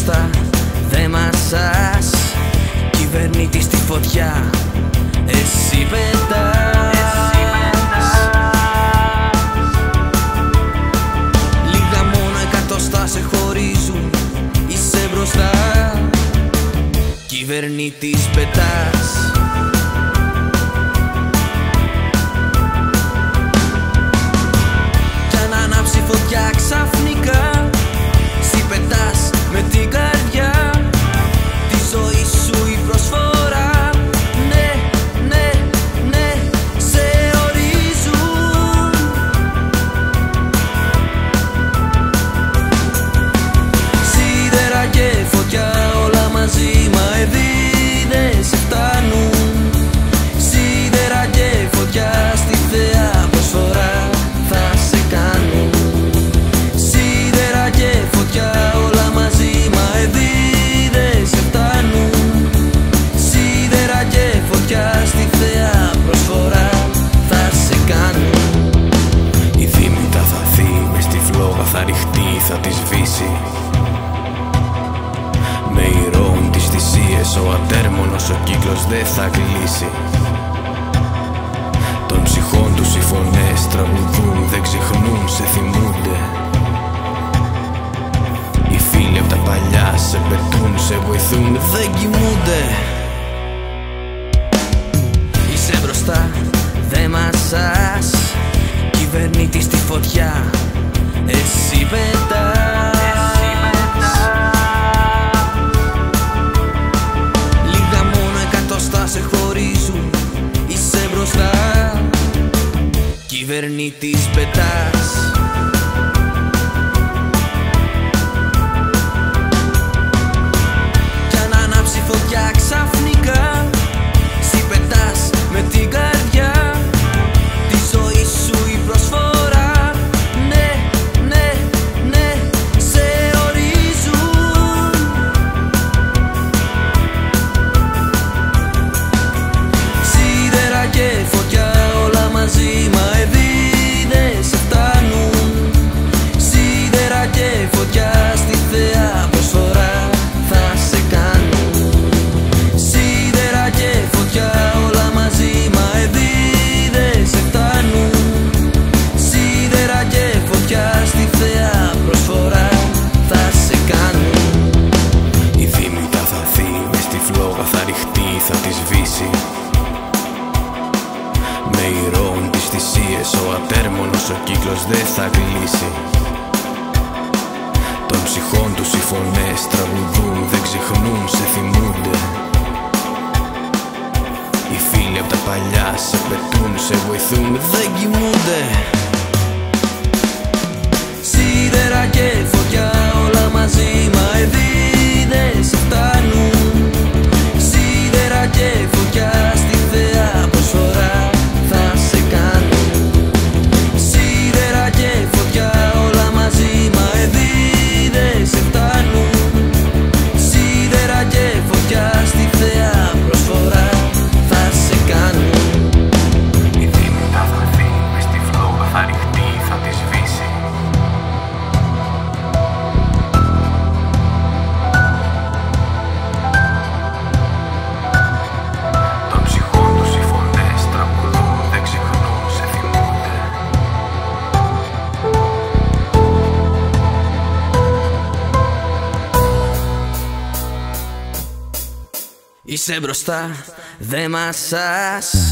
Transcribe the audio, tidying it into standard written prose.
μπροστά, δε μασάς. Κυβερνήτη στη φωτιά, εσύ πετάς. Λίγα μόνο εκατοστά σε χωρίζουν, είσαι μπροστά. Κυβερνήτης πετάς. Κι αν ανάψει φωτιά ξαφνικά, εσύ πετάς με την καρδιά. Τη ζωή σου η προσφορά, ναι, ναι, ναι, σε ορίζουν. Σίδερα και φωτιά όλα μαζί, μα δεν σε φτάνουν. Σίδερα και φωτιά στη θεά προσφορά θα σε κάνουν. Σίδερα και φωτιά όλα μαζί, μα δεν σε φτάνουν. Σίδερα και φωτιά στη θεά προσφορά θα σε κάνουν. Η δίμητα θα θεί, μες στη φλόγα θα ρηχτεί, θα τη σβήσει. Με ηρώουν τις θυσίες, ο ατέρμονος ο κύκλος δεν θα κλείσει. Των ψυχών τους οι φωνές τραγουδούν, δεν ξεχνούν, σε θυμούνται. Οι φίλοι απ' τα παλιά σε πετούν, σε βοηθούν, δεν κοιμούνται. Είσαι μπροστά, δε μασάς. Κυβερνήτη στη φωτιά, εσύ πετάς. Λίγα μόνο εκατοστά σε χωρίζουν, είσαι μπροστά. Κυβερνήτης πετάς. Κι αν ανάψει φωτιά ξαφνικά, εσύ πετάς με την καρδιά. Τη ζωή σου η προσφορά, ναι, ναι, ναι, σε ορίζουν. Σίδερα και φωτιά όλα μαζί, μα δεν σε φτάνουν. Σίδερα και φωτιά στη θεά προσφορά θα σε κάνουν. Σίδερα και φωτιά όλα μαζί, μα δεν σε φτάνουν. Σίδερα και φωτιά στη θεά προσφορά θα σε κάνουν. Η δίμητα θα θεί, μες στη φλόγα θα ρηχτεί, θα τη σβήσει. Με ηρώουν τις θυσίες, ο ατέρμονος ο κύκλος δεν θα κλείσει. Των ψυχών τους οι φωνές τραγουδούν, δεν ξεχνούν, σε θυμούνται. Οι φίλοι απ' τα παλιά σε πετούν, σε βοηθούν, δεν κοιμούνται. Σίδερα και φωτιά όλα μαζί, μα δεν σε φτάνουν. Σίδερα και φωτιά στη θεά προσφορά θα σε κάνουν. Σίδερα και φωτιά όλα μαζί, μα δεν σε φτάνουν. Σίδερα και φωτιά στη θεά προσφορά θα σε κάνουν. Η δίμητα θα θεί, μες στη φλόγα θα ρηχτεί, θα τη σβήσει. Των ψυχών τους οι φωνές τραγουδούν, δεν ξεχνούν, σε θυμούνται. Είσαι μπροστά, δε μασάς.